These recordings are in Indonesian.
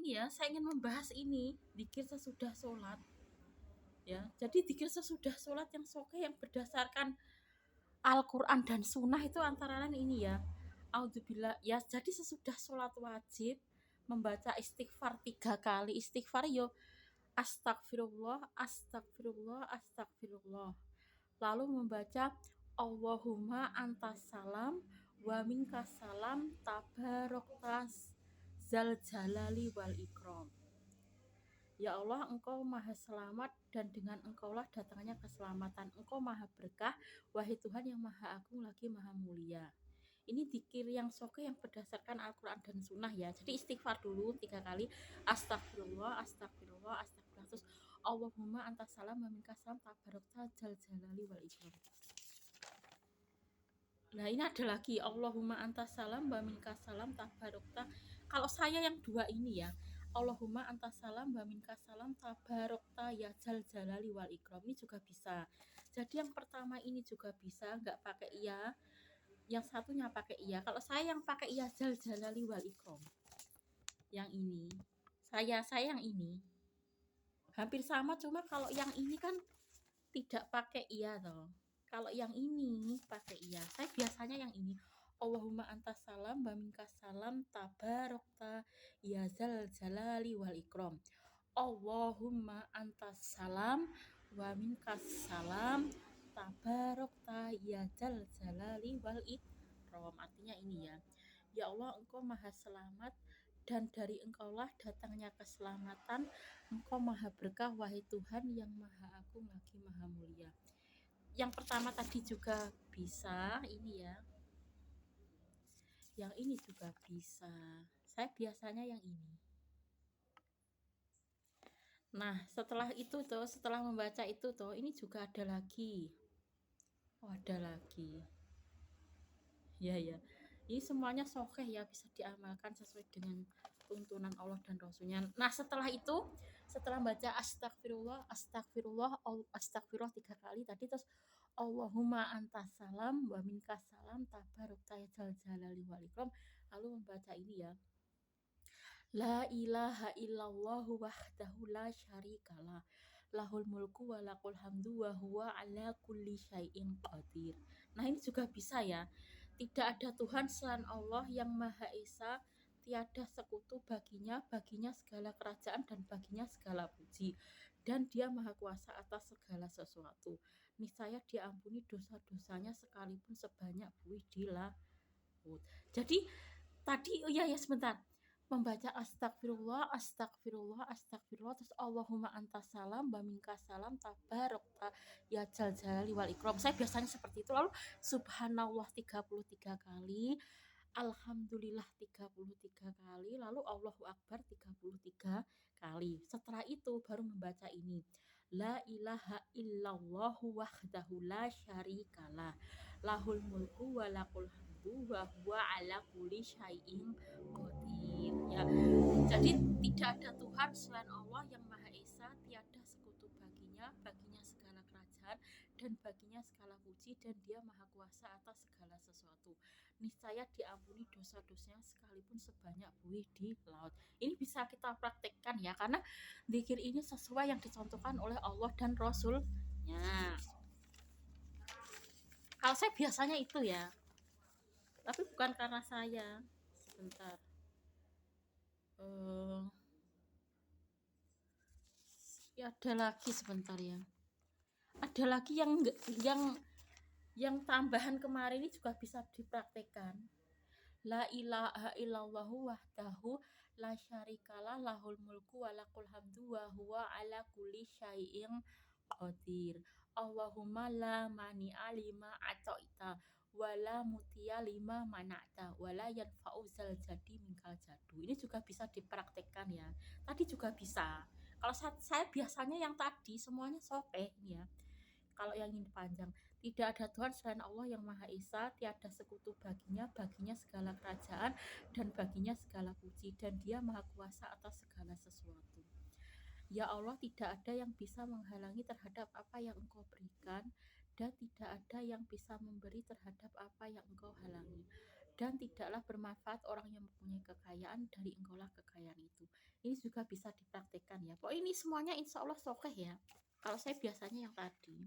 ini ya, saya ingin membahas ini dzikir sesudah sholat. Ya, jadi dzikir sesudah sholat yang sokeh yang berdasarkan Al-Quran dan Sunnah itu antara lain ini ya. Audzubillah ya. Jadi sesudah sholat wajib membaca istighfar 3 kali. Istighfar yo astagfirullah, astagfirullah, astagfirullah. Lalu membaca Allahumma antas salam wa minkas salam tabaroktas zal jalali wal ikram. Ya Allah, Engkau maha selamat dan dengan Engkaulah datangnya keselamatan. Engkau maha berkah, wahai Tuhan yang maha agung lagi maha mulia. Ini dzikir yang soke yang berdasarkan Al-Quran dan Sunnah ya. Jadi istighfar dulu 3 kali. Astagfirullah, astagfirullah, astagfirullah. Terus Allahumma antas salam wa minkas salam tabarokta zal jalali wal ikram. Nah ini ada lagi Allahumma antas salam wa minkas salam tabarokta. Kalau saya yang dua ini ya, Allahumma antas salam wa minkas salam tabarokta ya zal jalali wal ikram, ini juga bisa. Jadi yang pertama ini juga bisa, nggak pakai iya. Yang satunya pakai iya. Kalau saya yang pakai iya zal jalali wal ikram, yang ini saya yang ini hampir sama, cuma kalau yang ini kan tidak pakai iya toh. Kalau yang ini pakai iya. Saya biasanya yang ini. Allahumma antas salam wa minkas salam tabarokta ya zal jalali wal ikram. Allahumma antas salam wa minkas salam tabarokta ya zal jalali wal ikram. Artinya ini ya. Ya Allah, Engkau maha selamat dan dari Engkaulah datangnya keselamatan. Engkau maha berkah, wahai Tuhan yang maha agung lagi maha mulia. Yang pertama tadi juga bisa, ini ya. Yang ini juga bisa. Saya biasanya yang ini. Nah, setelah itu tuh, setelah membaca itu tuh, ini juga ada lagi. Oh, ada lagi. Ya ya. Ini semuanya sokeh ya, bisa diamalkan sesuai dengan tuntunan Allah dan Rasulnya. Nah setelah itu, setelah baca astagfirullah, astagfirullah, astagfirullah 3 kali tadi, terus Allahumma antas salam wa minkas salam tabarokta ya zal jalali wal ikram. Lalu membaca ini ya, la ilaha illallah wahdahu la syarikalah, lahul mulku wa lakul hamdu wa huwa ala kulli syai'in qadir. Nah ini juga bisa ya. Tidak ada Tuhan selain Allah yang Maha Esa, tiada sekutu baginya segala kerajaan dan baginya segala puji. Dan dia Maha Kuasa atas segala sesuatu. Niscaya diampuni dosa-dosanya sekalipun sebanyak buih di laut. Jadi tadi ya sebentar. Membaca astagfirullah, astagfirullah, astagfirullah, terus Allahumma antas salam wa minkas salam tabarokta ya zal jalali wal ikram. Saya biasanya seperti itu. Lalu subhanallah 33 kali, alhamdulillah 33 kali, lalu Allahu akbar 33 kali. Setelah itu baru membaca ini, la ilaha illallah wahdahu la syarikalah, lahul mulku wa lakul hamdu wa huwa ala kulli syai'in qadir. Ya. Jadi tidak ada Tuhan selain Allah yang Maha Esa, tiada sekutu baginya segala kerajaan dan baginya segala puji, dan dia Maha Kuasa atas segala sesuatu. Niscaya diampuni dosa-dosanya sekalipun sebanyak buih di laut. Ini bisa kita praktekkan ya, karena zikir ini sesuai yang dicontohkan oleh Allah dan Rasulnya. Kalau saya biasanya itu ya, tapi bukan karena saya. Sebentar. Ya ada lagi sebentar ya. Ada lagi yang tambahan kemarin ini juga bisa dipraktekkan. La ilaha illallah wahdahu la syarikalah, lahul mulku wa lakul hamdu wa huwa ala kulli syai'in qadir. Allahumma la mani'a lima ato'ita wa la mutiya lima mana'ta wa la yanfa'u zal jadi minkal jadu. Ini juga bisa dipraktekkan ya. Tadi juga bisa. Kalau saya biasanya yang tadi semuanya sokeh ya. Kalau yang ini panjang, tidak ada Tuhan selain Allah yang Maha Esa, tiada sekutu baginya segala kerajaan dan baginya segala puji, dan dia Maha Kuasa atas segala sesuatu. Ya Allah, tidak ada yang bisa menghalangi terhadap apa yang Engkau berikan, dan tidak ada yang bisa memberi terhadap apa yang Engkau halangi. Dan tidaklah bermanfaat orang yang mempunyai kekayaan, dari Engkaulah kekayaan itu. Ini juga bisa dipraktekkan ya. Pokoknya ini semuanya insya Allah sokeh ya. Kalau saya biasanya yang tadi.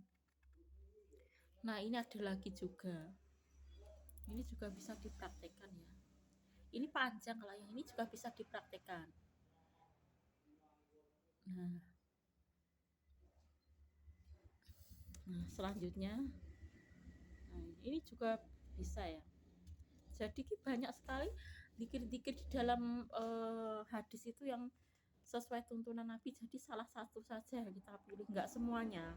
Nah ini ada lagi juga. Ini juga bisa dipraktekkan ya. Ini panjang lah, yang ini juga bisa dipraktekkan. Nah, selanjutnya, nah, ini juga bisa ya. Jadi banyak sekali dikir-dikir di dalam hadis itu yang sesuai tuntunan Nabi. Jadi salah satu saja yang kita pilih, nggak semuanya.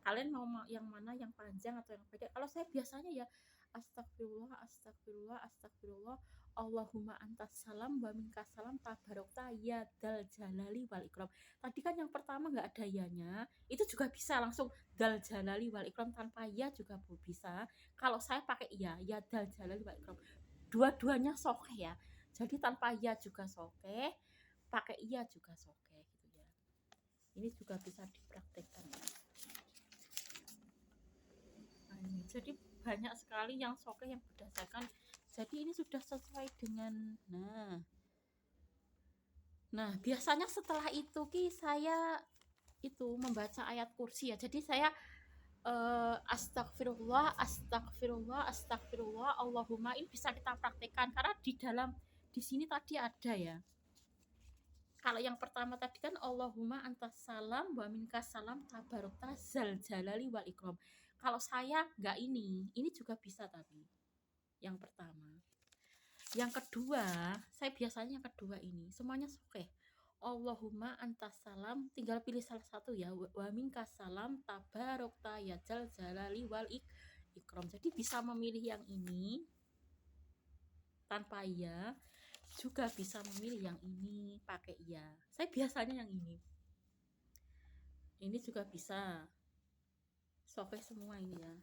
Kalian mau yang mana, yang panjang atau yang pendek? Kalau saya biasanya ya astagfirullah, astagfirullah, astagfirullah, Allahumma antas salam wa minkas salam tabarokta ya dal jalali wal ikram. Tadi kan yang pertama nggak ada yanya, itu juga bisa langsung dal jalali wal ikram, tanpa ya juga bisa. Kalau saya pakai ya dal jalali wal ikram. Dua-duanya sokeh ya. Jadi tanpa ya juga sokeh, pakai iya juga sokeh gitu ya. Ini juga bisa dipraktekkan ya. Jadi banyak sekali yang sokeh yang berdasarkan, jadi ini sudah sesuai dengan nah biasanya setelah itu saya itu membaca ayat kursi ya. Jadi saya astagfirullah, astagfirullah, astagfirullah, Allahumma, ini bisa kita praktekkan karena di dalam di sini tadi ada ya. Kalau yang pertama tadi kan Allahumma antas salam wa minkas salam tabarokta zal jalali wal ikram. Kalau saya nggak ini juga bisa tapi yang pertama. Yang kedua, saya biasanya yang kedua ini semuanya sokeh. Allahumma antas salam, tinggal pilih salah satu ya. Wa minkas salam tabarokta ya zal jalali wal ikram. Jadi bisa memilih yang ini tanpa ya, juga bisa memilih yang ini pakai ya. Saya biasanya yang ini. Ini juga bisa. Sokeh semua ini ya.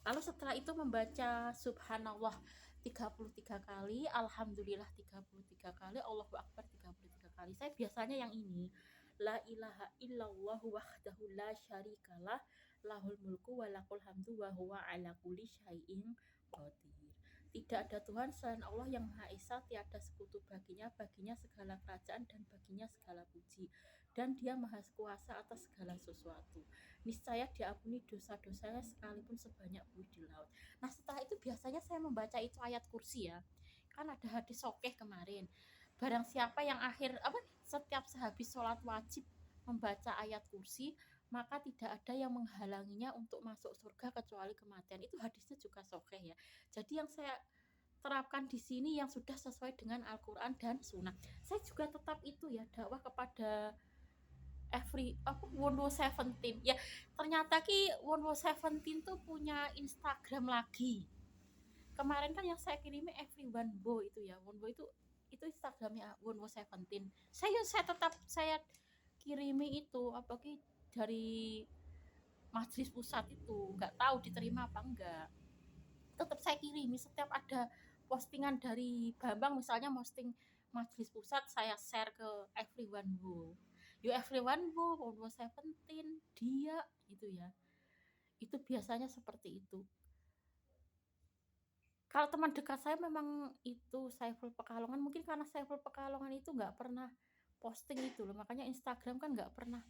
Lalu setelah itu membaca subhanallah 33 kali, alhamdulillah 33 kali, Allahu akbar 33 kali. Saya biasanya yang ini. La ilaha illallah wahdahu la syarikalah, lahul mulku wa lakul hamdu wa huwa ala kulli syai'in qadir. Tidak ada Tuhan selain Allah yang Maha Esa, tiada sekutu baginya segala kerajaan dan baginya segala puji. Dan dia Maha Kuasa atas segala sesuatu. Niscaya diampuni dosa-dosanya sekalipun sebanyak buih di laut. Nah setelah itu biasanya saya membaca itu ayat kursi ya. Kan ada hadis sokeh kemarin. Barang siapa yang setiap sehabis sholat wajib membaca ayat kursi, maka tidak ada yang menghalanginya untuk masuk surga kecuali kematian. Itu hadisnya juga sokeh ya. Jadi yang saya terapkan di sini yang sudah sesuai dengan Al-Quran dan Sunnah. Saya juga tetap itu ya, dakwah kepada Wonwo Seventeen ya. Ternyata Wonwo Seventeen tuh punya Instagram lagi. Kemarin kan yang saya kirimi Everyone Bo itu ya. Wonwo itu Instagramnya Wonwo Seventeen. Saya tetap saya kirimi itu dari majelis pusat itu, nggak tahu diterima apa enggak. Tetap saya kirimi setiap ada postingan dari Bambang, misalnya posting majelis pusat, saya share ke Everyone Wo. Everyone Wo, Wonwo Seventeen, dia gitu ya. Itu biasanya seperti itu. Kalau teman dekat saya memang itu Saiful Pekalongan, mungkin karena Saiful Pekalongan itu nggak pernah posting itu loh, makanya Instagram kan nggak pernah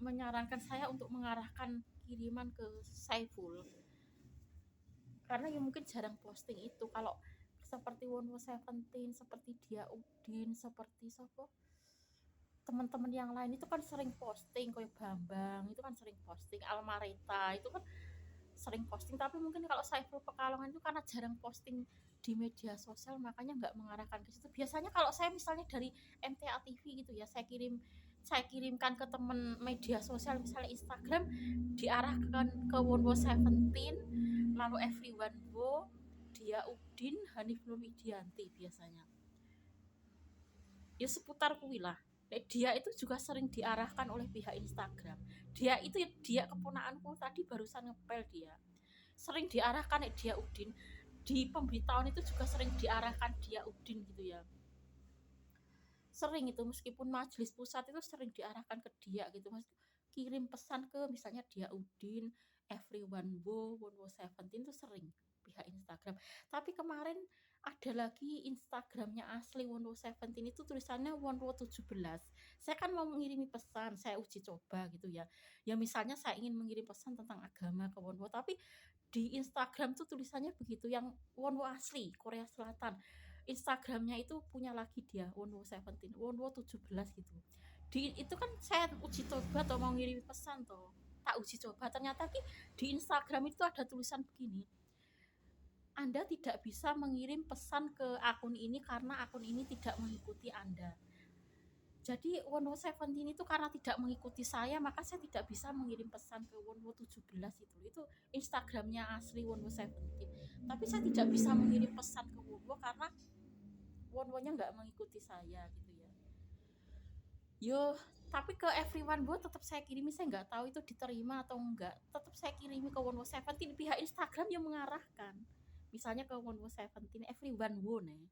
menyarankan saya untuk mengarahkan kiriman ke Saiful, karena ya mungkin jarang posting itu. Kalau seperti Wonwo Seventeen, seperti Dia Udin, seperti teman-teman yang lain itu kan sering posting, kayak Bambang itu kan sering posting, Almarita itu kan sering posting. Tapi mungkin kalau Saiful Pekalongan itu karena jarang posting di media sosial, makanya nggak mengarahkan ke situ. Biasanya kalau saya misalnya dari MTA TV gitu ya, saya kirimkan ke teman media sosial, misalnya Instagram, diarahkan ke Wonwo Seventeen, lalu Everyone Wo, Dia Udin, Hanif Nur Widianti biasanya. Ya seputar kuilah. Dia itu juga sering diarahkan oleh pihak Instagram. Dia keponakanku tadi barusan ngepel, dia sering diarahkan Dia Udin. Di pemberitahuan itu juga sering diarahkan Dia Udin gitu ya. Sering itu, meskipun majelis pusat itu sering diarahkan ke dia gitu, mas, kirim pesan ke misalnya Dia Udin, Everyone Wo, Wonwo Seventeen itu sering pihak Instagram. Tapi kemarin ada lagi Instagramnya asli Wonwo Seventeen itu tulisannya Wonwo 17. Saya kan mau mengirimi pesan, saya uji coba gitu ya. Ya misalnya saya ingin mengirim pesan tentang agama ke Wonwo, tapi di Instagram tuh tulisannya begitu, yang Wonwo asli Korea Selatan. Instagramnya itu punya lagi dia Wonwo Seventeen, Wonwo 17 gitu. Di itu kan saya uji coba atau mau ngirim pesan toh. Tak uji coba ternyata di Instagram itu ada tulisan begini. Anda tidak bisa mengirim pesan ke akun ini karena akun ini tidak mengikuti Anda. Jadi Wonwo Seventeen itu karena tidak mengikuti saya, maka saya tidak bisa mengirim pesan ke Wonwo 17 itu. Itu Instagramnya asli Wonwo Seventeen. Tapi saya tidak bisa mengirim pesan ke Wonwo karena Wonwonya nggak mengikuti saya gitu ya. Yo, tapi ke everyone Bo tetap saya kirimi, saya nggak tahu itu diterima atau enggak. Tetap saya kirimi ke Wonwo Seventeen, pihak Instagram yang mengarahkan. Misalnya ke Wonwo Seventeen, everyone Wo nih.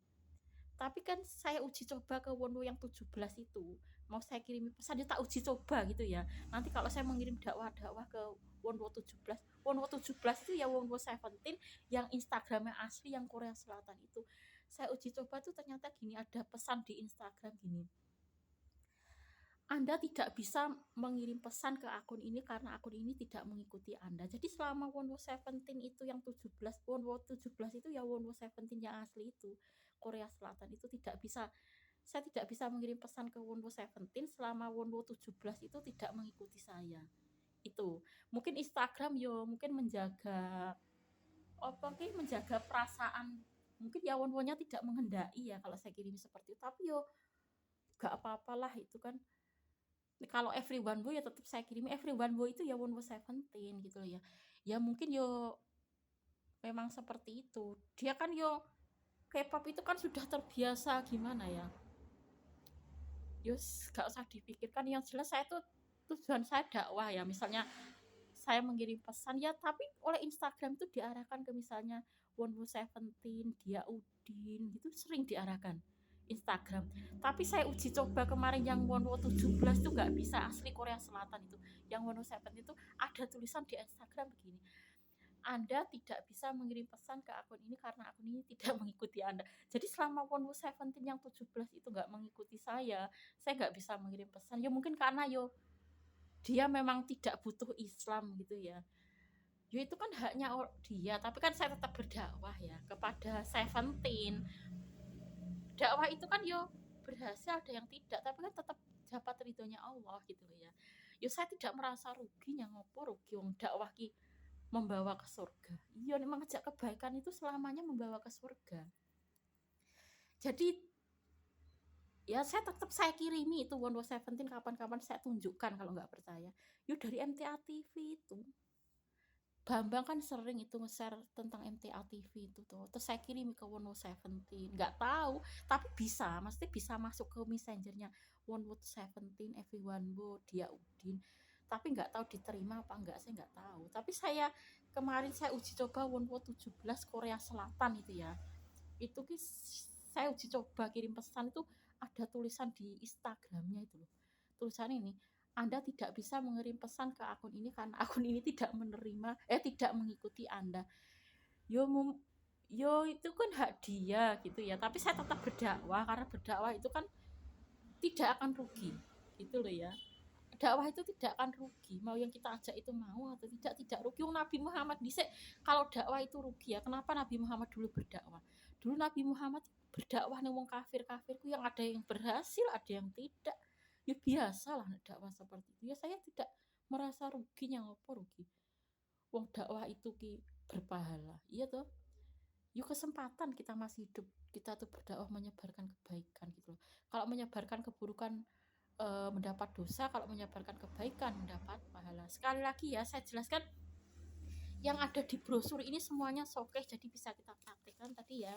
Tapi kan saya uji coba ke Wonwo yang 17 itu. Mau saya kirimi pesan dia tak uji coba gitu ya. Nanti kalau saya mengirim dakwah-dakwah ke Wonwo 17, Wonwo 17 itu ya Wonwo Seventeen yang Instagramnya asli yang Korea Selatan itu. Saya uji coba tuh ternyata gini, ada pesan di Instagram gini. Anda tidak bisa mengirim pesan ke akun ini karena akun ini tidak mengikuti Anda. Jadi selama Wonwo Seventeen itu yang 17, Wonwo 17 itu ya Wonwo Seventeen yang asli itu Korea Selatan itu tidak bisa, saya tidak bisa mengirim pesan ke Wonwo Seventeen selama Wonwo 17 itu tidak mengikuti saya. Itu mungkin Instagram yo mungkin menjaga apa menjaga perasaan, mungkin ya Wonwonya tidak menghendaki ya kalau saya kirim seperti itu, tapi yo gak apa-apalah itu kan. Kalau everyone boy ya tetap saya kirim everyone boy itu ya Wonwo Seventeen gitu loh ya. Ya mungkin yo memang seperti itu. Dia kan yo K-pop itu kan sudah terbiasa gimana ya. Yo gak usah dipikirkan, yang jelas saya tuh tujuan saya dakwah ya. Misalnya saya mengirim pesan ya, tapi oleh Instagram itu diarahkan ke misalnya Wonwo Seventeen, Dia Udin gitu sering diarahkan Instagram. Tapi saya uji coba kemarin yang Wonwo 17 itu nggak bisa asli Korea Selatan itu. Yang Wonwo Seventeen itu ada tulisan di Instagram begini. Anda tidak bisa mengirim pesan ke akun ini karena akun ini tidak mengikuti Anda. Jadi selama Wonwo Seventeen yang 17 itu nggak mengikuti saya nggak bisa mengirim pesan. Ya mungkin karena dia memang tidak butuh Islam gitu ya. Ya itu kan haknya dia, tapi kan saya tetap berdakwah ya kepada Seventeen. Dakwah itu kan berhasil, ada yang tidak, tapi kan tetap dapat ridhonya Allah gitu ya. Saya tidak merasa ruginya, ngopo rugi wong dakwah ki membawa ke surga. Iya, mengajak kebaikan itu selamanya membawa ke surga. Jadi ya saya kirimi itu Wonwo Seventeen, kapan-kapan saya tunjukkan kalau nggak percaya. Dari MTA TV itu. Bambang kan sering itu nge-share tentang MTA TV itu tuh. Terus saya kirim ke Wonwo Seventeen. Nggak tahu, tapi bisa, mesti bisa masuk ke messengernya Wonwo Seventeen, Everyone Wo, Dia Udin. Tapi nggak tahu diterima apa enggak, saya nggak tahu. Tapi kemarin saya uji coba Wonwo 17 Korea Selatan itu ya. Itu saya uji coba kirim pesan itu ada tulisan di Instagramnya itu loh. Tulisan ini, Anda tidak bisa mengirim pesan ke akun ini karena akun ini tidak tidak mengikuti Anda. Yo itu kan hak dia gitu ya. Tapi saya tetap berdakwah karena berdakwah itu kan tidak akan rugi gitu loh ya. Dakwah itu tidak akan rugi, mau yang kita ajak itu mau atau tidak rugi. Nabi Muhammad dhisik kalau dakwah itu rugi ya, kenapa Nabi Muhammad dulu berdakwah? Dulu Nabi Muhammad berdakwah nih wong kafir-kafirku, yang ada yang berhasil, ada yang tidak. Ya biasalah dakwah seperti itu. Ya saya tidak merasa ruginya, ngopo rugi. Wong dakwah itu berpahala. Iya toh? Yuk kesempatan kita masih hidup, kita tuh berdakwah menyebarkan kebaikan gitu loh. Kalau menyebarkan keburukan mendapat dosa, kalau menyebarkan kebaikan mendapat pahala. Sekali lagi ya saya jelaskan, yang ada di brosur ini semuanya sokeh, jadi bisa kita praktekkan tadi ya.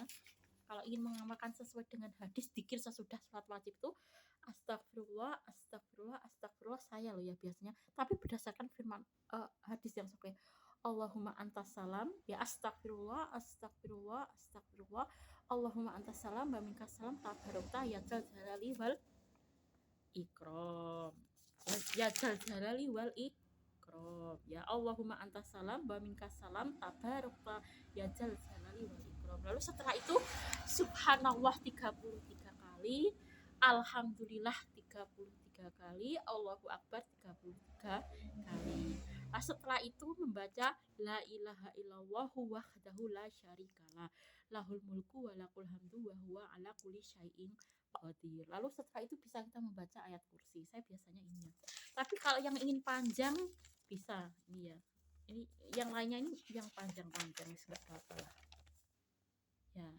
Kalau ingin mengamalkan sesuai dengan hadis dzikir sesudah sholat wajib itu astagfirullah, astagfirullah, astagfirullah saya loh ya biasanya, tapi berdasarkan firman hadis yang sokeh. Allahumma antas salam, ya astagfirullah, astagfirullah, astagfirullah. Allahumma antas salam, wa minkas salam, tabarokta ya jal jalali wal ikram. Ya jal jalali wal ikram. Ya Allahumma antas salam, wa minkas salam, tabarokta ya jal jalali wal ikram. haram. Lalu setelah itu subhanallah 33 kali, alhamdulillah 33 kali, Allahu akbar 33 kali. Nah, setelah itu membaca la ilaha illallah wahdahu la syarikalah, lahul mulku wa lakul hamdu wa huwa ala kulli syai'in qadir. Lalu setelah itu bisa kita membaca ayat kursi. Saya biasanya ini. Tapi kalau yang ingin panjang bisa ini ya. Ini yang lainnya ini yang panjang-panjang enggak apa-apa lah. Ya,